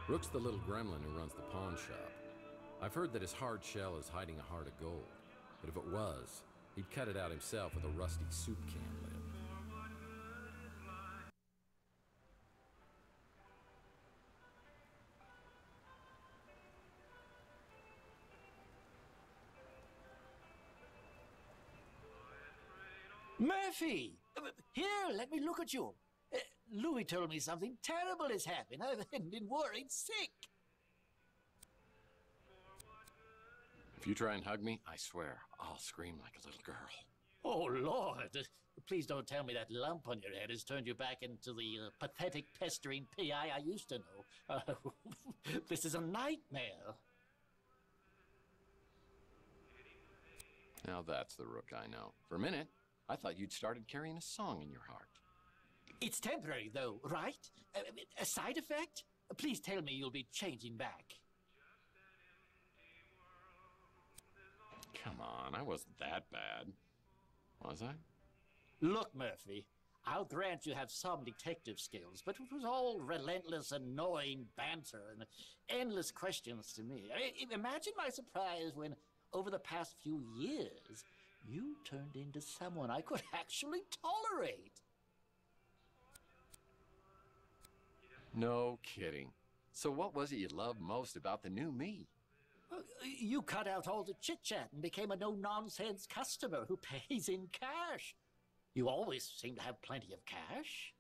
Rook's the little gremlin who runs the pawn shop. I've heard that his hard shell is hiding a heart of gold. But if it was, he'd cut it out himself with a rusty soup can lid. Murphy! Here, let me look at you. Louis told me something terrible has happened. I've been worried sick. If you try and hug me, I swear, I'll scream like a little girl. Oh, Lord. Please don't tell me that lump on your head has turned you back into the pathetic, pestering P.I. I used to know. This is a nightmare. Now that's the Rook I know. For a minute, I thought you'd started carrying a song in your heart. It's temporary, though, right? A side effect? Please tell me you'll be changing back. Come on, I wasn't that bad. Was I? Look, Murphy, I'll grant you have some detective skills, but it was all relentless, annoying banter and endless questions to me. Imagine my surprise when, over the past few years, you turned into someone I could actually tolerate. No kidding. So what was it you loved most about the new me? You cut out all the chit-chat and became a no-nonsense customer who pays in cash. You always seem to have plenty of cash.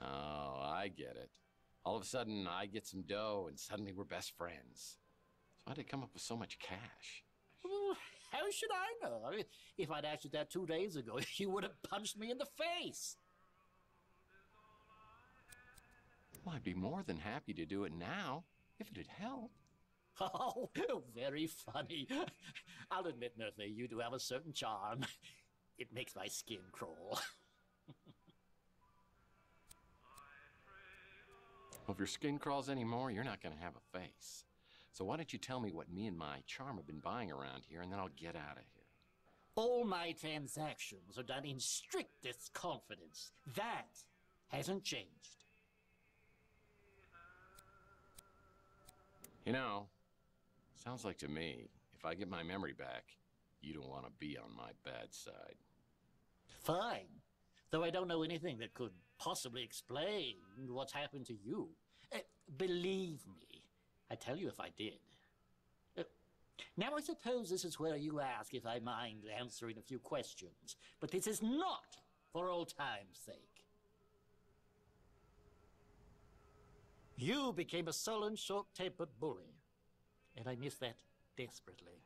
Oh, I get it. All of a sudden, I get some dough, and suddenly we're best friends. So how'd it come up with so much cash? Well, how should I know? If I'd asked you that 2 days ago, you would have punched me in the face. Well, I'd be more than happy to do it now, if it'd help. Oh, very funny. I'll admit, Murphy, you do have a certain charm. It makes my skin crawl. Well, if your skin crawls anymore, you're not going to have a face. So why don't you tell me what me and my charm have been buying around here, and then I'll get out of here. All my transactions are done in strictest confidence. That hasn't changed. You know, sounds like to me, if I get my memory back, you don't want to be on my bad side. Fine. Though I don't know anything that could possibly explain what's happened to you. Believe me, I'd tell you if I did. Now I suppose this is where you ask if I mind answering a few questions. But this is not for old time's sake. You became a sullen, short-tempered bully, and I miss that desperately.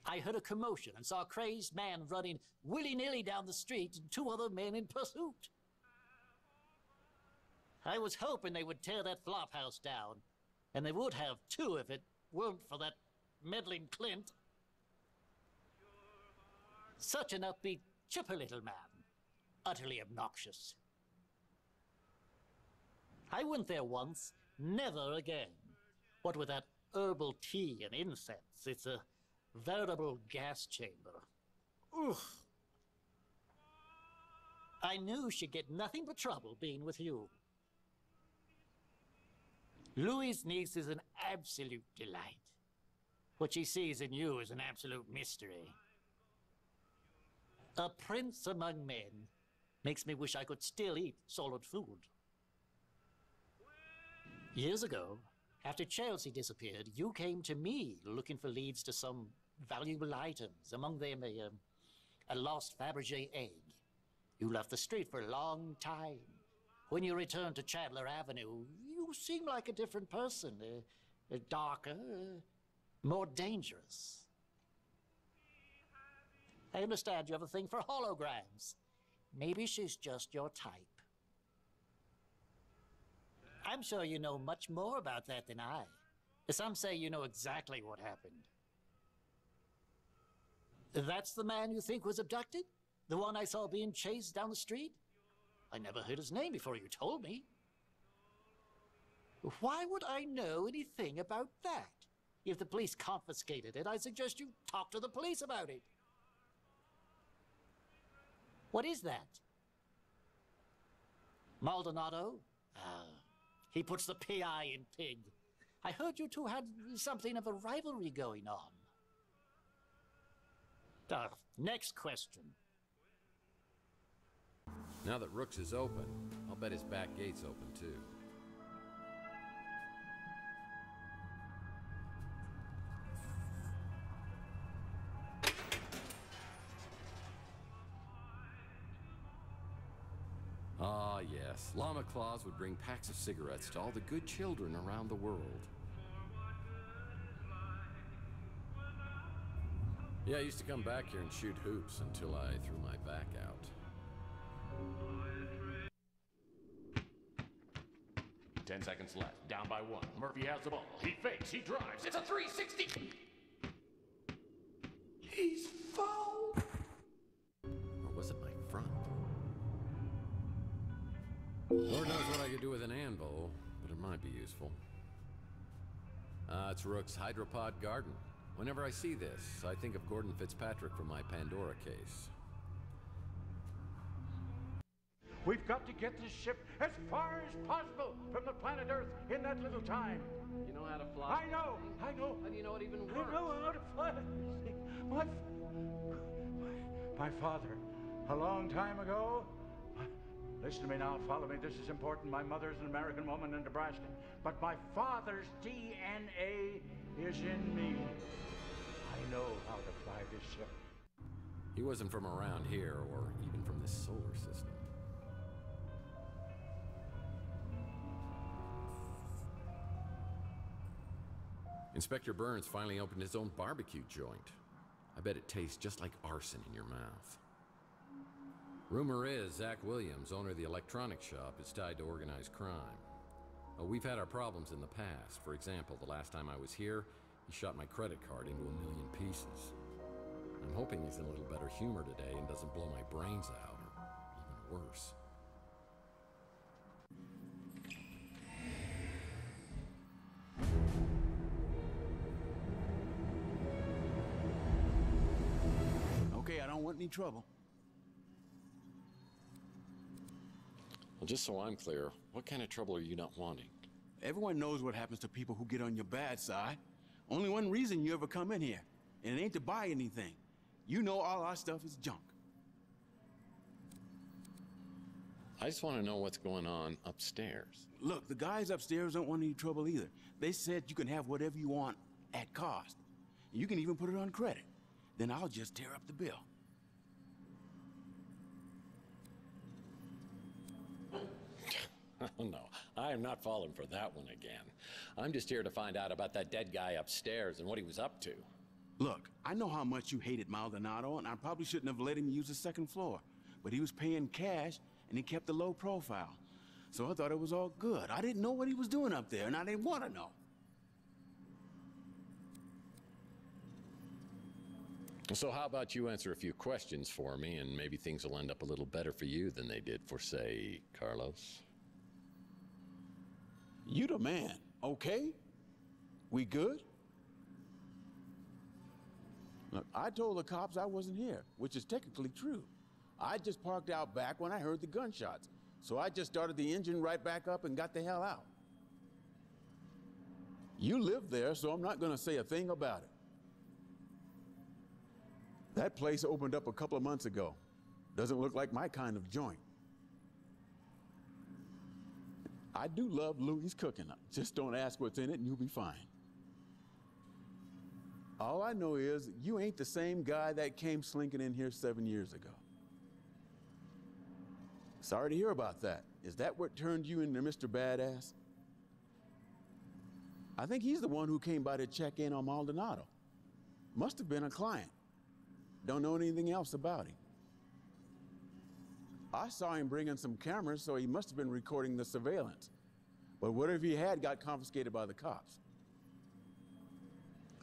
I heard a commotion and saw a crazed man running willy-nilly down the street and 2 other men in pursuit. I was hoping they would tear that flop house down, and they would have too if it weren't for that meddling Clint. Such an upbeat, chipper little man, utterly obnoxious. I went there once, never again. What with that herbal tea and incense, it's a veritable gas chamber. Oof. I knew she'd get nothing but trouble being with you. Louis' niece is an absolute delight. What she sees in you is an absolute mystery. A prince among men makes me wish I could still eat solid food. Years ago, after Chelsea disappeared, you came to me looking for leads to some valuable items, among them a lost Fabergé egg. You left the street for a long time. When you returned to Chandler Avenue, you seemed like a different person, darker, more dangerous. I understand you have a thing for holograms. Maybe she's just your type. I'm sure you know much more about that than I. Some say you know exactly what happened. That's the man you think was abducted? The one I saw being chased down the street? I never heard his name before you told me. Why would I know anything about that? If the police confiscated it, I suggest you talk to the police about it. What is that? Maldonado? Ah, he puts the PI in pig. I heard you two had something of a rivalry going on. Next question. Now that Rook's is open, I'll bet his back gate's open too. Ah, yes. Llama Claus would bring packs of cigarettes to all the good children around the world. Yeah, I used to come back here and shoot hoops until I threw my back out. Ten seconds left. Down by one. Murphy has the ball. He fakes. He drives. It's a 360. He's fouled. Or was it my front? Lord knows what I could do with an anvil, but it might be useful. It's Rook's hydropod garden. Whenever I see this, I think of Gordon Fitzpatrick from my Pandora case. We've got to get this ship as far as possible from the planet Earth in that little time. You know how to fly? I know. How do you know it even works? I know how to fly. My father, a long time ago. Listen to me now, follow me. This is important. My mother's an American woman in Nebraska, but my father's DNA is in me. I know how to fly this ship. He wasn't from around here, or even from this solar system. Inspector Burns finally opened his own barbecue joint. I bet it tastes just like arson in your mouth. Rumor is Zach Williams, owner of the electronics shop, is tied to organized crime. We've had our problems in the past. For example, the last time I was here, he shot my credit card into 1,000,000 pieces. I'm hoping he's in a little better humor today and doesn't blow my brains out, or even worse. Okay, I don't want any trouble. Well, just so I'm clear, what kind of trouble are you not wanting? Everyone knows what happens to people who get on your bad side. Only one reason you ever come in here, and it ain't to buy anything. You know all our stuff is junk. I just want to know what's going on upstairs. Look, the guys upstairs don't want any trouble either. They said you can have whatever you want at cost. You can even put it on credit. Then I'll just tear up the bill. Oh, no, I am not falling for that one again. I'm just here to find out about that dead guy upstairs and what he was up to. Look, I know how much you hated Maldonado, and I probably shouldn't have let him use the second floor. But he was paying cash, and he kept a low profile. So I thought it was all good. I didn't know what he was doing up there, and I didn't want to know. So how about you answer a few questions for me, and maybe things will end up a little better for you than they did for, say, Carlos? You the man, okay? We good? Look, I told the cops I wasn't here, which is technically true. I just parked out back when I heard the gunshots, so I just started the engine right back up and got the hell out. You live there, so I'm not gonna say a thing about it. That place opened up a couple of months ago. Doesn't look like my kind of joint. I do love Louie's cooking. Just don't ask what's in it and you'll be fine. All I know is you ain't the same guy that came slinking in here 7 years ago. Sorry to hear about that. Is that what turned you into Mr. Badass? I think he's the one who came by to check in on Maldonado. Must have been a client. Don't know anything else about him. I saw him bring in some cameras, so he must have been recording the surveillance. But whatever he had got confiscated by the cops.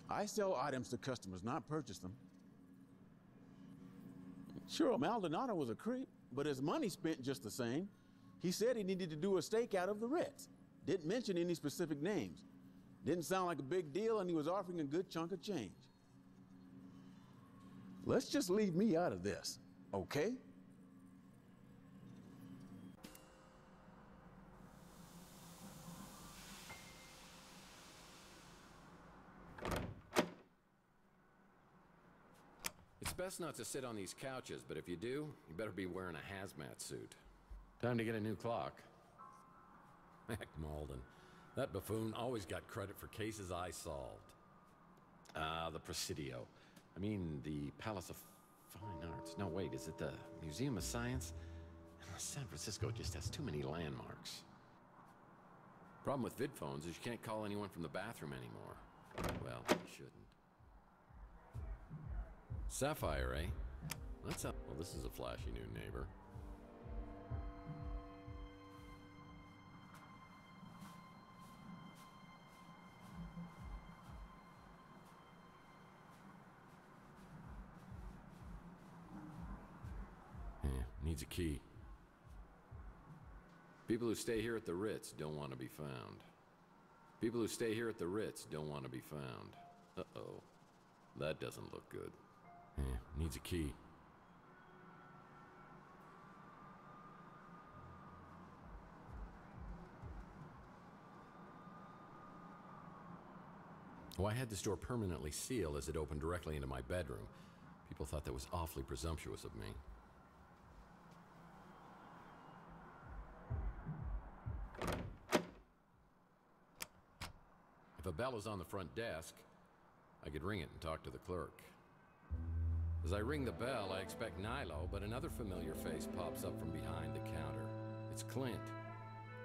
I sell items to customers, not purchase them. Sure, Maldonado was a creep, but his money spent just the same. He said he needed to do a stakeout of the Ritz. Didn't mention any specific names. Didn't sound like a big deal, and he was offering a good chunk of change. Let's just leave me out of this, okay? It's best not to sit on these couches, but if you do, you better be wearing a hazmat suit. Time to get a new clock. Heck, Malden. That buffoon always got credit for cases I solved. The Presidio. I mean, the Palace of Fine Arts. No, wait, is it the Museum of Science? San Francisco just has too many landmarks. Problem with vid phones is you can't call anyone from the bathroom anymore. Well, you shouldn't. Sapphire, eh? That's up. Well, this is a flashy new neighbor. Yeah, needs a key. People who stay here at the Ritz don't want to be found. People who stay here at the Ritz don't want to be found. Uh-oh. That doesn't look good. Yeah, needs a key. Oh, I had this door permanently sealed as it opened directly into my bedroom. People thought that was awfully presumptuous of me. If a bell is on the front desk, I could ring it and talk to the clerk. As I ring the bell, I expect Nilo, but another familiar face pops up from behind the counter. It's Clint.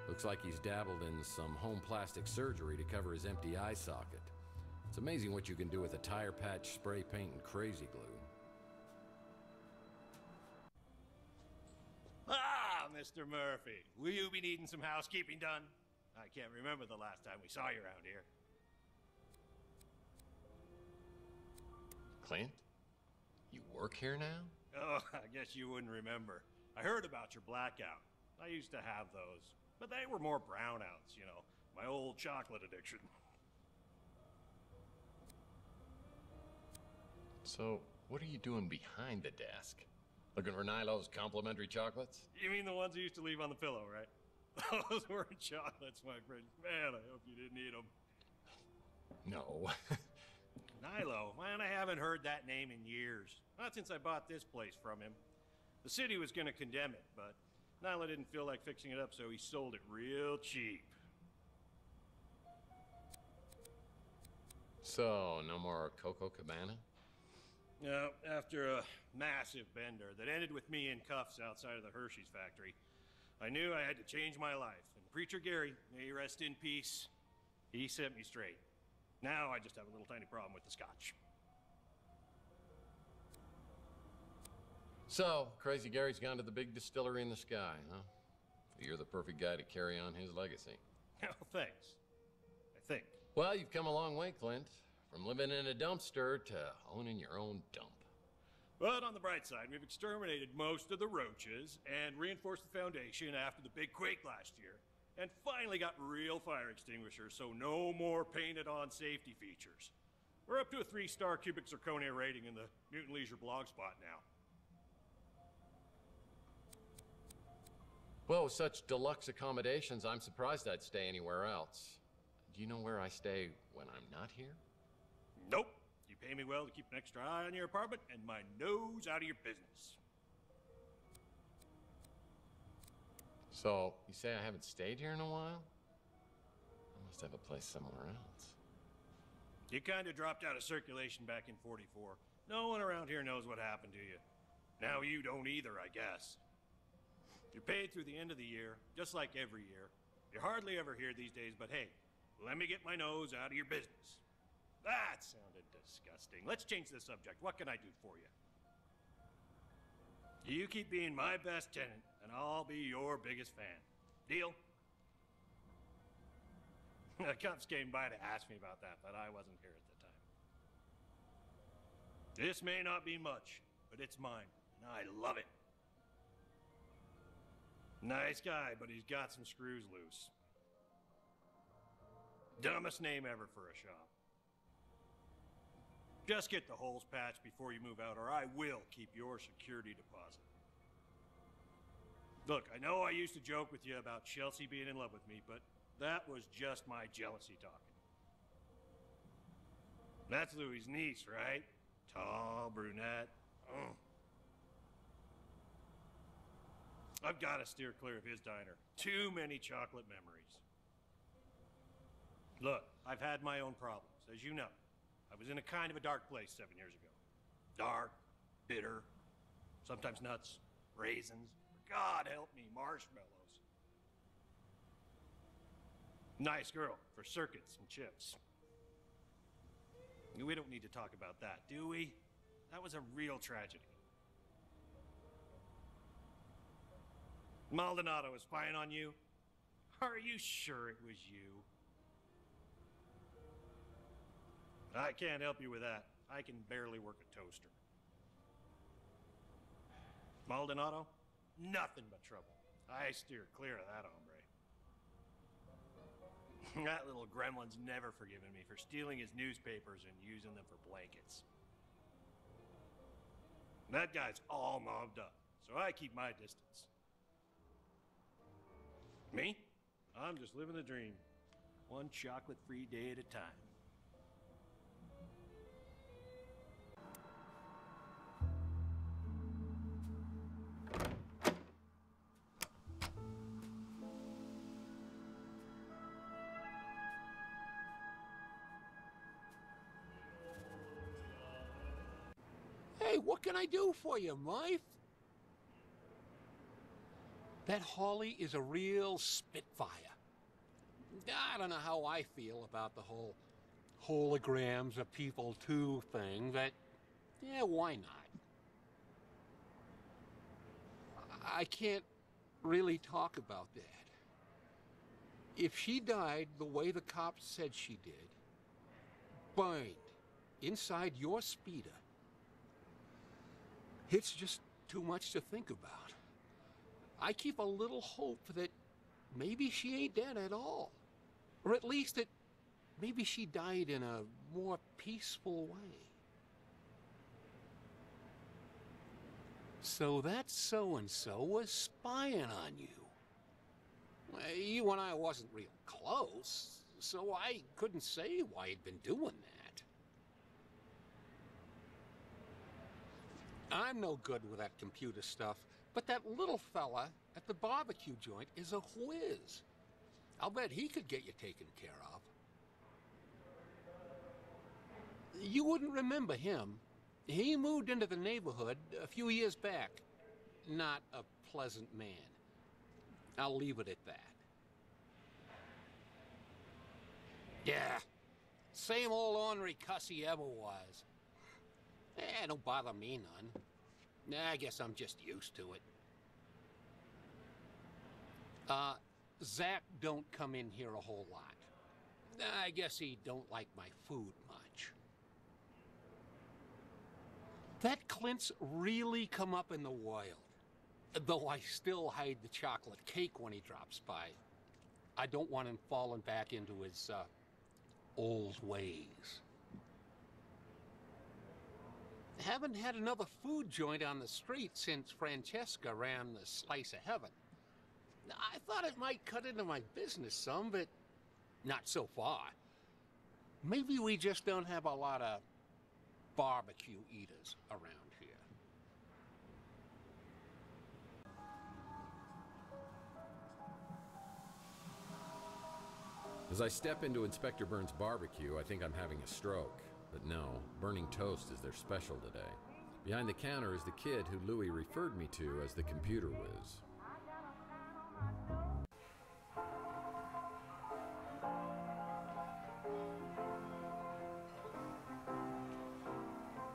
Looks like he's dabbled in some home plastic surgery to cover his empty eye socket. It's amazing what you can do with a tire patch, spray paint, and crazy glue. Ah, Mr. Murphy, will you be needing some housekeeping done? I can't remember the last time we saw you around here. Clint? You work here now? Oh, I guess you wouldn't remember. I heard about your blackout. I used to have those, but they were more brownouts, you know, my old chocolate addiction. So, what are you doing behind the desk? Looking for Nilo's complimentary chocolates? You mean the ones you used to leave on the pillow, right? Those weren't chocolates, my friend. Man, I hope you didn't eat them. No. Nilo, man, I haven't heard that name in years. Not since I bought this place from him. The city was gonna condemn it, but Nilo didn't feel like fixing it up, so he sold it real cheap. So, no more Coco Cabana? No, after a massive bender that ended with me in cuffs outside of the Hershey's factory, I knew I had to change my life. And Preacher Gary, may he rest in peace, he set me straight. Now I just have a little tiny problem with the scotch. So, Crazy Gary's gone to the big distillery in the sky, huh? You're the perfect guy to carry on his legacy. Oh, thanks. I think. Well, you've come a long way, Clint. From living in a dumpster to owning your own dump. But on the bright side, we've exterminated most of the roaches and reinforced the foundation after the big quake last year. And finally got real fire extinguishers, so no more painted-on safety features. We're up to a 3-star cubic zirconia rating in the Newton Leisure blog spot now. Well, with such deluxe accommodations, I'm surprised I'd stay anywhere else. Do you know where I stay when I'm not here? Nope. You pay me well to keep an extra eye on your apartment and my nose out of your business. So, you say I haven't stayed here in a while? I must have a place somewhere else. You kind of dropped out of circulation back in '44. No one around here knows what happened to you. Now you don't either, I guess. You're paid through the end of the year, just like every year. You're hardly ever here these days, but hey, let me get my nose out of your business. That sounded disgusting. Let's change the subject. What can I do for you? You keep being my best tenant, and I'll be your biggest fan. Deal? The cops came by to ask me about that, but I wasn't here at the time. This may not be much, but it's mine, and I love it. Nice guy, but he's got some screws loose. Dumbest name ever for a shop. Just get the holes patched before you move out, or I will keep your security deposit. Look, I know I used to joke with you about Chelsea being in love with me, but that was just my jealousy talking. That's Louie's niece, right? Tall, brunette. I've got to steer clear of his diner. Too many chocolate memories. Look, I've had my own problems, as you know. I was in a kind of a dark place 7 years ago. Dark, bitter, sometimes nuts, raisins, God help me, marshmallows. Nice girl for circuits and chips. We don't need to talk about that, do we? That was a real tragedy. Maldonado was spying on you? Are you sure it was you? I can't help you with that. I can barely work a toaster. Maldonado? Nothing but trouble. I steer clear of that hombre. That little gremlin's never forgiven me for stealing his newspapers and using them for blankets. That guy's all mobbed up, so I keep my distance. Me? I'm just living the dream. One chocolate-free day at a time. Hey, what can I do for you, Murph? That Holly is a real spitfire. I don't know how I feel about the whole holograms of people too thing, but yeah, why not? I can't really talk about that. If she died the way the cops said she did, burned inside your speeder, it's just too much to think about. I keep a little hope that maybe she ain't dead at all. Or at least that maybe she died in a more peaceful way. So that so-and-so was spying on you. You and I wasn't real close, so I couldn't say why he'd been doing that. I'm no good with that computer stuff, but that little fella at the barbecue joint is a whiz. I'll bet he could get you taken care of. You wouldn't remember him. He moved into the neighborhood a few years back. Not a pleasant man. I'll leave it at that. Yeah, same old ornery cuss he ever was. Don't bother me none. I guess I'm just used to it. Zach don't come in here a whole lot. I guess he don't like my food much. That Clint's really come up in the wild. Though I still hide the chocolate cake when he drops by. I don't want him falling back into his, old ways. Haven't had another food joint on the street since Francesca ran the Slice of Heaven. I thought it might cut into my business some, but not so far. Maybe we just don't have a lot of barbecue eaters around here. As I step into Inspector Burns' barbecue, I think I'm having a stroke. But no, burning toast is their special today. Behind the counter is the kid who Louis referred me to as the computer whiz.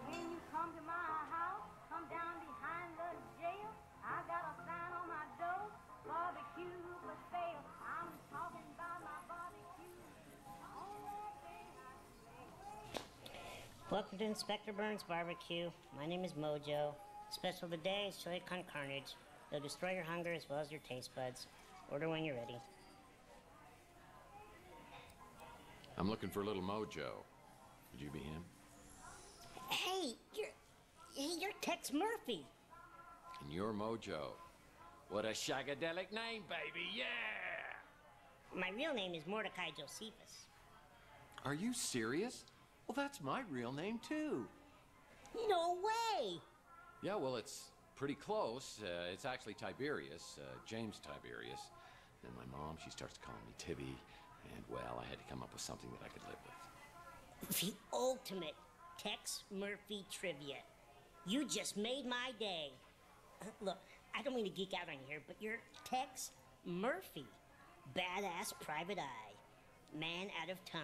When you come to my house, come down behind the jail. I got a sign on my door, barbecue for sale. I'm talking about my barbecue. Welcome to Inspector Burns' Barbecue. My name is Mojo. Special today is chili con carnage. They'll destroy your hunger as well as your taste buds. Order when you're ready. I'm looking for little Mojo. Could you be him? Hey, you're Tex Murphy. And you're Mojo. What a shagadelic name, baby, yeah! My real name is Mordecai Josephus. Are you serious? Well, that's my real name, too. No way! Yeah, well, it's pretty close. It's actually Tiberius, James Tiberius. And my mom, she starts calling me Tibby. And, well, I had to come up with something that I could live with. The ultimate Tex Murphy trivia. You just made my day. Look, I don't mean to geek out on you here, but you're Tex Murphy. Badass private eye. Man out of time.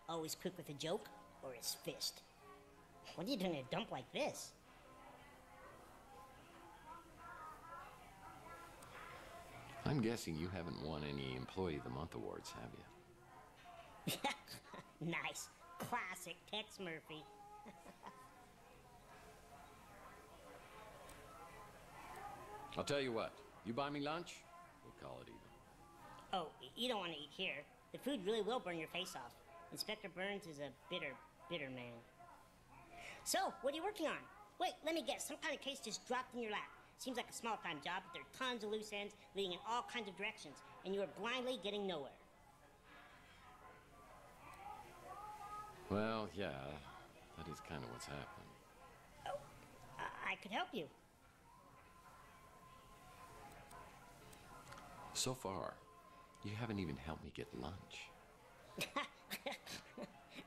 Always quick with a joke or his fist. What are you doing in a dump like this? I'm guessing you haven't won any Employee of the Month awards, have you? Nice. Classic Tex Murphy. I'll tell you what. You buy me lunch, we'll call it even. Oh, you don't want to eat here. The food really will burn your face off. Inspector Burns is a bitter, bitter man. So, what are you working on? Wait, let me guess. Some kind of case just dropped in your lap. Seems like a small-time job, but there are tons of loose ends leading in all kinds of directions, and you are blindly getting nowhere. Well, yeah, that is kind of what's happening. Oh, I could help you. So far, you haven't even helped me get lunch.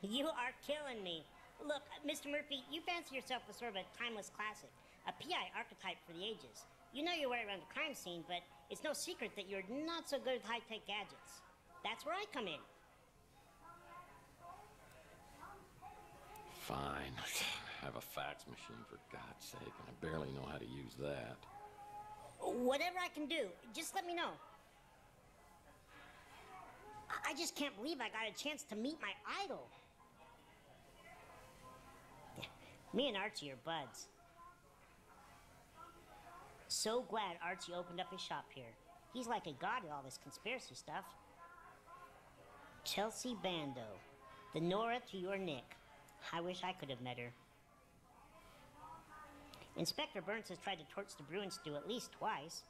You are killing me. Look, Mr. Murphy, you fancy yourself as sort of a timeless classic, a PI archetype for the ages. You know your way around the crime scene, but it's no secret that you're not so good with high-tech gadgets. That's where I come in. Fine. I have a fax machine, for God's sake, and I barely know how to use that. Whatever I can do, just let me know. I just can't believe I got a chance to meet my idol. Me and Archie are buds. So glad Archie opened up his shop here. He's like a god at all this conspiracy stuff. Chelsea Bando, the Nora to your Nick. I wish I could have met her. Inspector Burns has tried to torch the Bruin stew at least twice.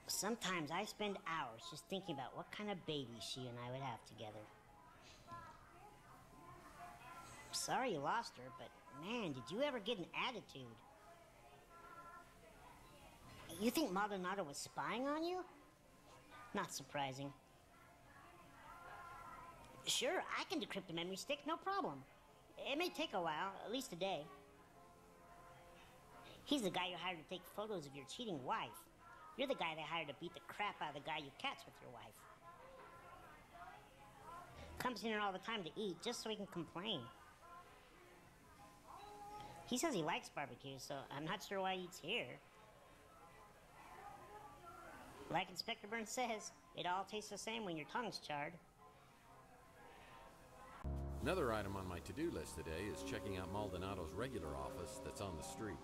Sometimes I spend hours just thinking about what kind of baby she and I would have together. Sorry you lost her, but man, did you ever get an attitude? You think Maldonado was spying on you? Not surprising. Sure, I can decrypt a memory stick, no problem. It may take a while, at least a day. He's the guy you hired to take photos of your cheating wife. You're the guy they hired to beat the crap out of the guy you catch with your wife. Comes in here all the time to eat, just so he can complain. He says he likes barbecue, so I'm not sure why he eats here. Like Inspector Burns says, it all tastes the same when your tongue's charred. Another item on my to-do list today is checking out Maldonado's regular office that's on the street.